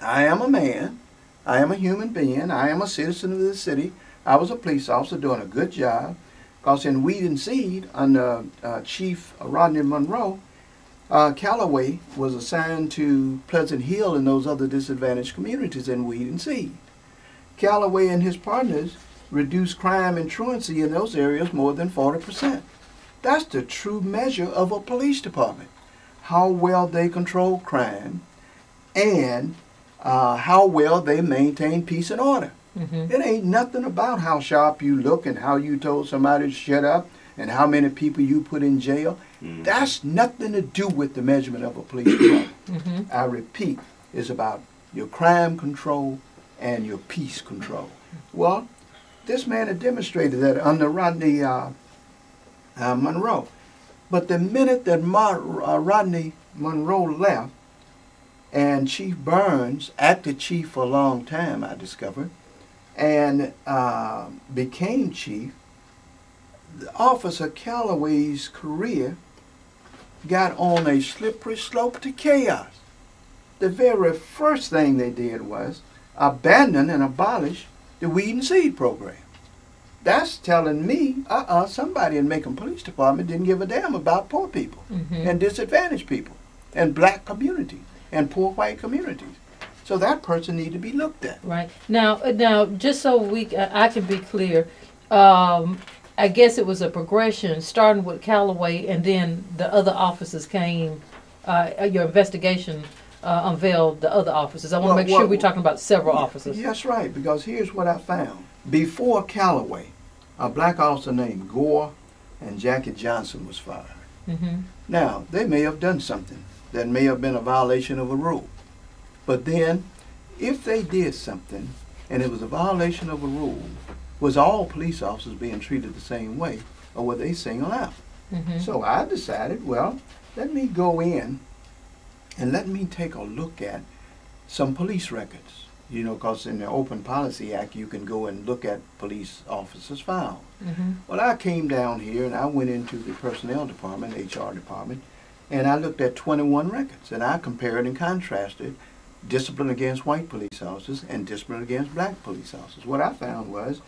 I am a man. I am a human being. I am a citizen of this city. I was a police officer doing a good job. Because in Weed and Seed, under Chief Rodney Monroe, Callaway was assigned to Pleasant Hill and those other disadvantaged communities in Weed and Seed. Callaway and his partners reduced crime and truancy in those areas more than 40%. That's the true measure of a police department. How well they control crime and how well they maintain peace and order. It ain't nothing about how sharp you look and how you told somebody to shut up and how many people you put in jail. That's nothing to do with the measurement of a police department. I repeat, it's about your crime control and your peace control. Well, this man had demonstrated that under Rodney Monroe. But the minute that Rodney Monroe left and Chief Burns, acted chief for a long time, I discovered, and became chief, Officer Callaway's career got on a slippery slope to chaos. The very first thing they did was abandon and abolish the Weed and Seed program. That's telling me, somebody in Macon Police Department didn't give a damn about poor people and disadvantaged people and black communities and poor white communities. So that person needs to be looked at. Right. Now, just so I can be clear, I guess it was a progression, starting with Callaway, and then the other officers came. Your investigation unveiled the other officers. I want to make sure we're talking about several officers. That's right, because here's what I found. Before Callaway, a black officer named Gore and Jackie Johnson was fired. Now, they may have done something that may have been a violation of a rule. But then, if they did something and it was a violation of a rule, was all police officers being treated the same way, or were they singled out? So I decided, well, let me go in and let me take a look at some police records. You know, because in the Open Policy Act, you can go and look at police officers' files. Well, I came down here and I went into the personnel department, HR department, and I looked at 21 records, and I compared and contrasted discipline against white police officers and discipline against black police officers. What I found was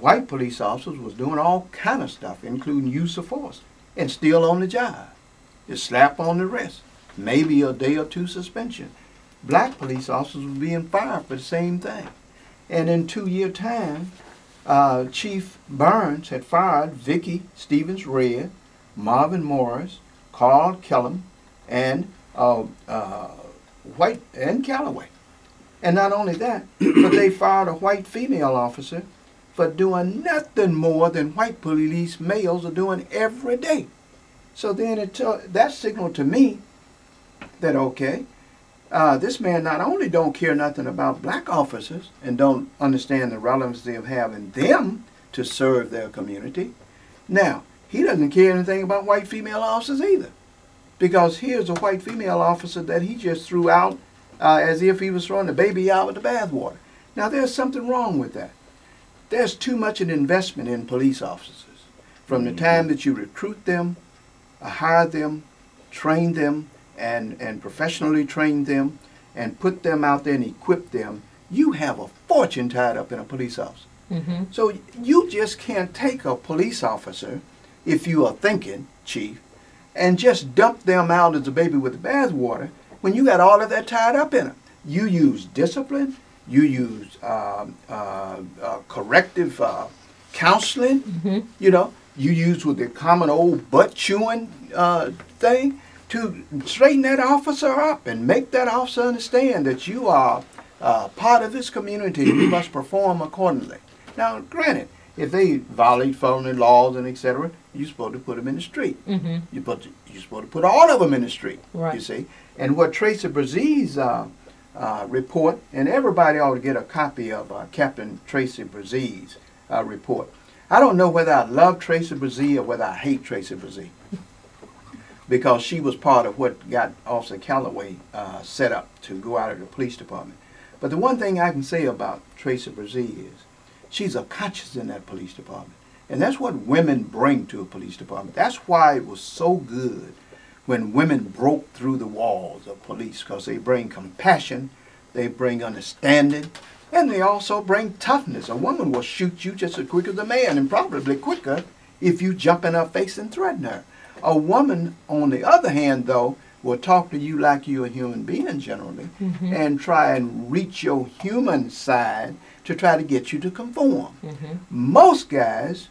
white police officers was doing all kind of stuff, including use of force, and still on the job. Just slap on the wrist, maybe a day or two suspension. Black police officers were being fired for the same thing. And in 2-year time, Chief Burns had fired Vicky Stevens-Red, Marvin Morris, Carl Kellum, and White and Callaway. And not only that, but they fired a white female officer for doing nothing more than white police males are doing every day. So then that signaled to me that, okay, this man not only don't care nothing about black officers and don't understand the relevancy of having them to serve their community, now, he doesn't care anything about white female officers either. Because here's a white female officer that he just threw out as if he was throwing the baby out with the bathwater. Now, there's something wrong with that. There's too much an investment in police officers. From the time that you recruit them, hire them, train them, and professionally train them, and put them out there and equip them, you have a fortune tied up in a police officer. So you just can't take a police officer, if you are thinking, Chief, and just dump them out as a baby with the bathwater when you got all of that tied up in them. You use discipline, you use corrective counseling, you know, you use with the common old butt-chewing thing to straighten that officer up and make that officer understand that you are part of this community and you must perform accordingly. Now, granted, if they violate felony laws and etc., you're supposed to put them in the street. You're supposed to put all of them in the street, you see. And what Tracy Brazee's report, and everybody ought to get a copy of Captain Tracy Brazee's report. I don't know whether I love Tracy Brazee or whether I hate Tracy Brazee, because she was part of what got Officer Callaway set up to go out of the police department. But the one thing I can say about Tracy Brazee is she's a conscience in that police department. And that's what women bring to a police department. That's why it was so good when women broke through the walls of police, because they bring compassion, they bring understanding, and they also bring toughness. A woman will shoot you just as quick as a man, and probably quicker if you jump in her face and threaten her. A woman, on the other hand, though, will talk to you like you're a human being generally, and try and reach your human side to try to get you to conform. Most guys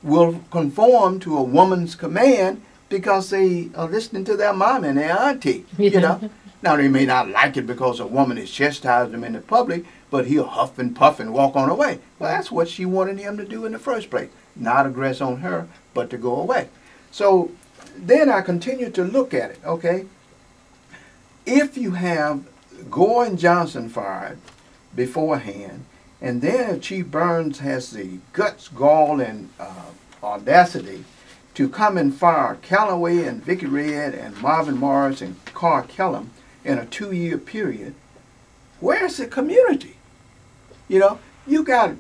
will conform to a woman's command because they are listening to their mom and their auntie, you know. Now, they may not like it because a woman is chastising them in the public, but he'll huff and puff and walk on away. Well, that's what she wanted him to do in the first place. Not aggress on her, but to go away. So then I continue to look at it, okay? If you have Gore and Johnson fired beforehand, and then Chief Burns has the guts, gall, and audacity to come and fire Calloway and Vicky Red and Marvin Morris and Carl Kellum in a 2-year period, where's the community? You know, you got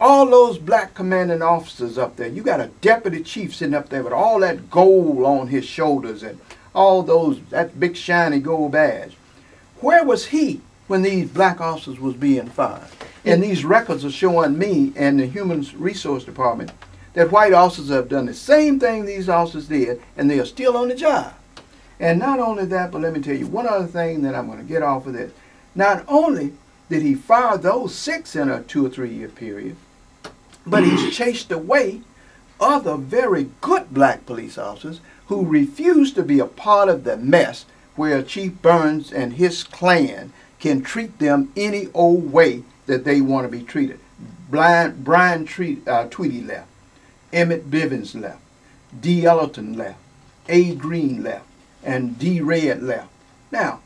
all those black commanding officers up there. You got a deputy chief sitting up there with all that gold on his shoulders and all that big shiny gold badge. Where was he when these black officers was being fired? And these records are showing me and the Human Resource Department that white officers have done the same thing these officers did, and they are still on the job. And not only that, but let me tell you one other thing that I'm going to get off of this. Not only did he fire those 6 in a 2 or 3 year period, but he's chased away other very good black police officers who refuse to be a part of the mess where Chief Burns and his clan can treat them any old way that they want to be treated. Brian Tweedy left. Emmett Bivens left. D. Ellerton left. A. Green left. And D. Red left. Now,